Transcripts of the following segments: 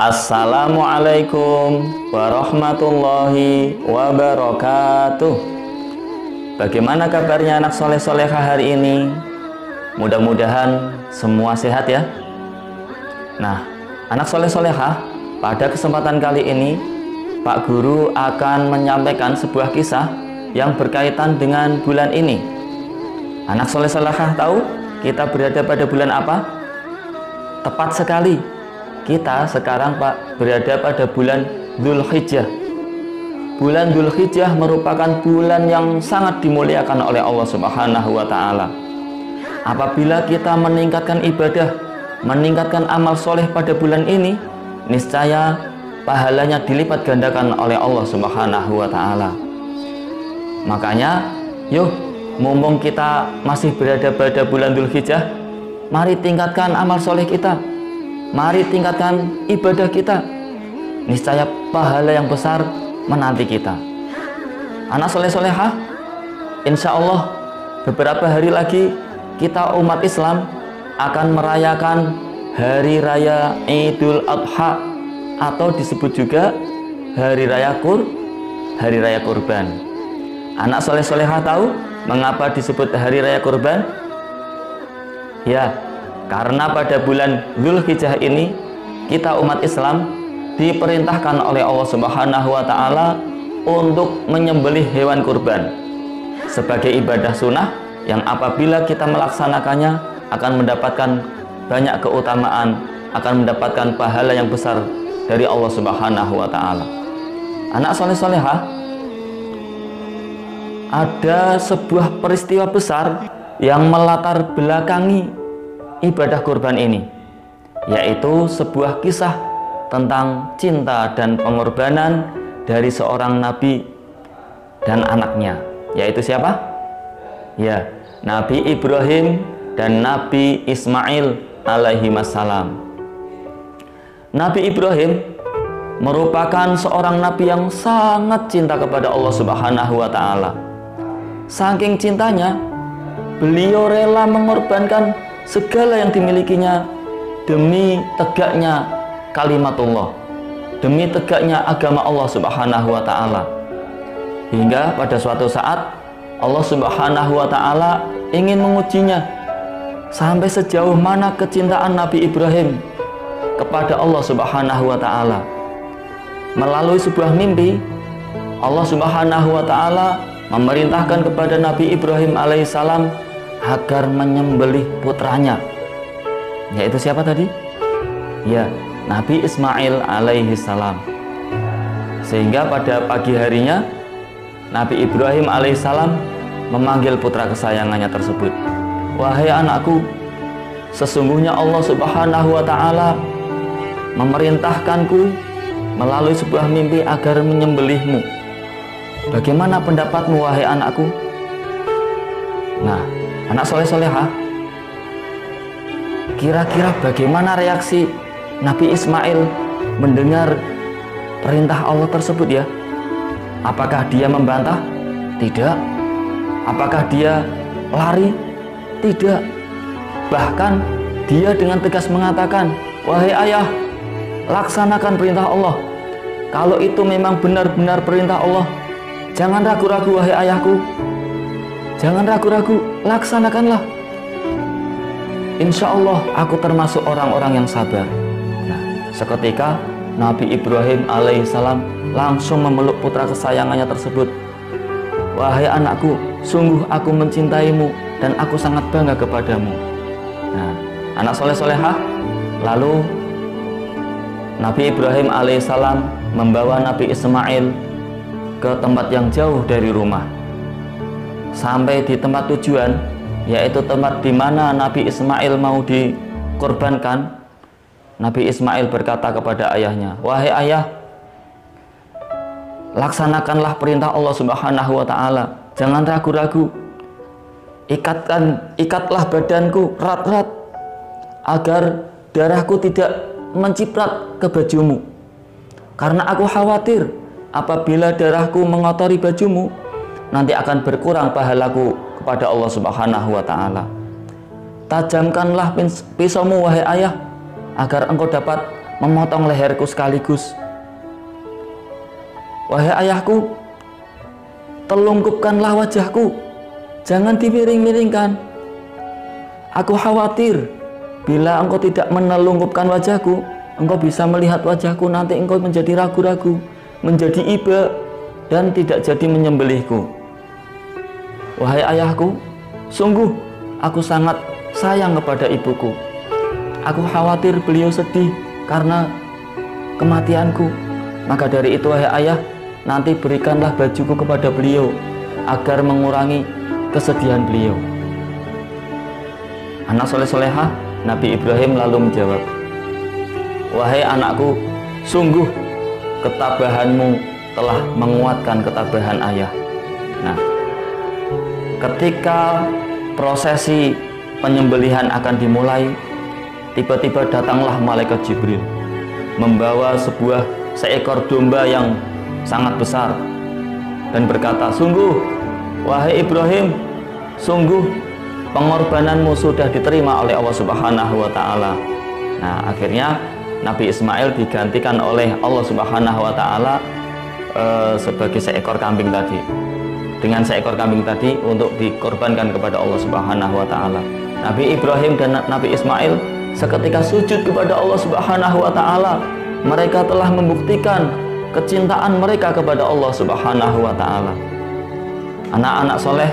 Assalamualaikum warahmatullahi wabarakatuh. Bagaimana kabarnya anak soleh-solehah hari ini? Mudah-mudahan semua sehat ya. Nah, anak soleh-solehah, pada kesempatan kali ini Pak Guru akan menyampaikan sebuah kisah yang berkaitan dengan bulan ini. Anak soleh-solehah tahu kita berada pada bulan apa? Tepat sekali, kita sekarang Pak berada pada bulan Dzulhijjah. Bulan Dzulhijjah merupakan bulan yang sangat dimuliakan oleh Allah Subhanahu wa Ta'ala. Apabila kita meningkatkan ibadah, meningkatkan amal soleh pada bulan ini, niscaya pahalanya dilipat gandakan oleh Allah Subhanahu wa Ta'ala. Makanya, yuk, mumpung kita masih berada pada bulan Dzulhijjah, mari tingkatkan amal soleh kita. Mari tingkatkan ibadah kita. Niscaya pahala yang besar menanti kita. Anak soleh-solehah, insya Allah beberapa hari lagi kita umat Islam akan merayakan Hari Raya Idul Adha, atau disebut juga Hari Raya Kurban. Anak soleh-solehah tahu mengapa disebut Hari Raya Kurban? Ya, karena pada bulan Dzulhijjah ini kita umat Islam diperintahkan oleh Allah Subhanahu wa Ta'ala untuk menyembelih hewan kurban sebagai ibadah sunnah yang apabila kita melaksanakannya akan mendapatkan banyak keutamaan, akan mendapatkan pahala yang besar dari Allah Subhanahu wa Ta'ala. Anak soleh-solehah, ada sebuah peristiwa besar yang melatar belakangi ibadah kurban ini, yaitu sebuah kisah tentang cinta dan pengorbanan dari seorang nabi dan anaknya, yaitu siapa? Ya, Nabi Ibrahim dan Nabi Ismail alaihimassalam. Nabi Ibrahim merupakan seorang nabi yang sangat cinta kepada Allah Subhanahu wa Ta'ala. Saking cintanya, beliau rela mengorbankan segala yang dimilikinya demi tegaknya kalimatullah, demi tegaknya agama Allah Subhanahu wa Ta'ala. Hingga pada suatu saat Allah Subhanahu wa Ta'ala ingin mengujinya, sampai sejauh mana kecintaan Nabi Ibrahim kepada Allah Subhanahu wa Ta'ala. Melalui sebuah mimpi, Allah Subhanahu wa Ta'ala memerintahkan kepada Nabi Ibrahim alaihissalam agar menyembelih putranya, yaitu siapa tadi? Ya, Nabi Ismail alaihissalam. Sehingga pada pagi harinya Nabi Ibrahim alaihissalam memanggil putra kesayangannya tersebut, "Wahai anakku, sesungguhnya Allah Subhanahu wa Ta'ala memerintahkanku melalui sebuah mimpi agar menyembelihmu. Bagaimana pendapatmu, wahai anakku?" Nah, anak soleh-solehah, kira-kira bagaimana reaksi Nabi Ismail mendengar perintah Allah tersebut ya? Apakah dia membantah? Tidak. Apakah dia lari? Tidak. Bahkan dia dengan tegas mengatakan, "Wahai ayah, laksanakan perintah Allah. Kalau itu memang benar-benar perintah Allah, jangan ragu-ragu wahai ayahku. Jangan ragu-ragu, laksanakanlah. Insya Allah aku termasuk orang-orang yang sabar." Nah, seketika Nabi Ibrahim alaihissalam langsung memeluk putra kesayangannya tersebut. "Wahai anakku, sungguh aku mencintaimu dan aku sangat bangga kepadamu." Nah, anak soleh-solehah, lalu Nabi Ibrahim alaihissalam membawa Nabi Ismail ke tempat yang jauh dari rumah. Sampai di tempat tujuan, yaitu tempat di mana Nabi Ismail mau dikorbankan, Nabi Ismail berkata kepada ayahnya, "Wahai ayah, laksanakanlah perintah Allah Subhanahu wa Ta'ala. Jangan ragu-ragu. Ikatlah badanku erat-erat agar darahku tidak menciprat ke bajumu. Karena aku khawatir apabila darahku mengotori bajumu, nanti akan berkurang pahalaku kepada Allah Subhanahu wa Ta'ala. Tajamkanlah pisaumu wahai ayah, agar engkau dapat memotong leherku sekaligus. Wahai ayahku, telungkupkanlah wajahku, jangan dimiring-miringkan. Aku khawatir bila engkau tidak menelungkupkan wajahku, engkau bisa melihat wajahku, nanti engkau menjadi ragu-ragu, menjadi iba, dan tidak jadi menyembelihku. Wahai ayahku, sungguh aku sangat sayang kepada ibuku. Aku khawatir beliau sedih karena kematianku. Maka dari itu, wahai ayah, nanti berikanlah bajuku kepada beliau agar mengurangi kesedihan beliau. Anak soleh-solehah Nabi Ibrahim lalu menjawab, wahai anakku, sungguh ketabahanmu telah menguatkan ketabahan ayah. Nah, ketika prosesi penyembelihan akan dimulai, tiba-tiba datanglah malaikat Jibril membawa seekor domba yang sangat besar dan berkata, sungguh wahai Ibrahim, sungguh pengorbananmu sudah diterima oleh Allah Subhanahu wa Ta'ala. Nah, akhirnya Nabi Ismail digantikan oleh Allah Subhanahu wa Ta'ala sebagai seekor kambing tadi, dengan seekor kambing tadi untuk dikorbankan kepada Allah Subhanahu wa Ta'ala. Nabi Ibrahim dan Nabi Ismail seketika sujud kepada Allah Subhanahu wa Ta'ala. Mereka telah membuktikan kecintaan mereka kepada Allah Subhanahu wa Ta'ala. Anak-anak soleh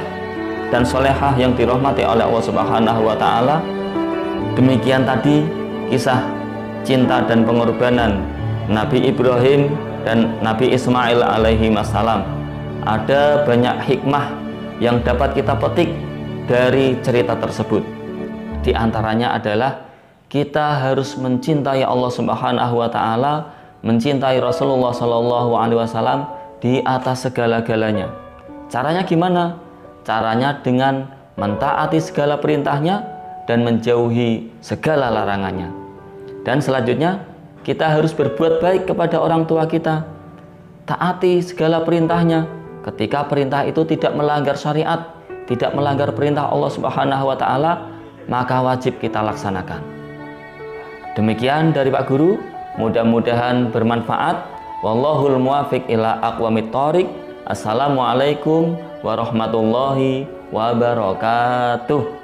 dan solehah yang dirahmati oleh Allah Subhanahu wa Ta'ala, demikian tadi kisah cinta dan pengorbanan Nabi Ibrahim dan Nabi Ismail alaihi wassalam. Ada banyak hikmah yang dapat kita petik dari cerita tersebut. Di antaranya adalah kita harus mencintai Allah Subhanahu wa Ta'ala, mencintai Rasulullah Shallallahu alaihi wasallam di atas segala-galanya. Caranya gimana? Caranya dengan mentaati segala perintahnya dan menjauhi segala larangannya. Dan selanjutnya, kita harus berbuat baik kepada orang tua kita. Taati segala perintahnya. Ketika perintah itu tidak melanggar syariat, tidak melanggar perintah Allah Subhanahu wa Ta'ala, maka wajib kita laksanakan. Demikian dari Pak Guru, mudah-mudahan bermanfaat. Wallahul muwafiq ila aqwamit thoriq. Assalamualaikum warahmatullahi wabarakatuh.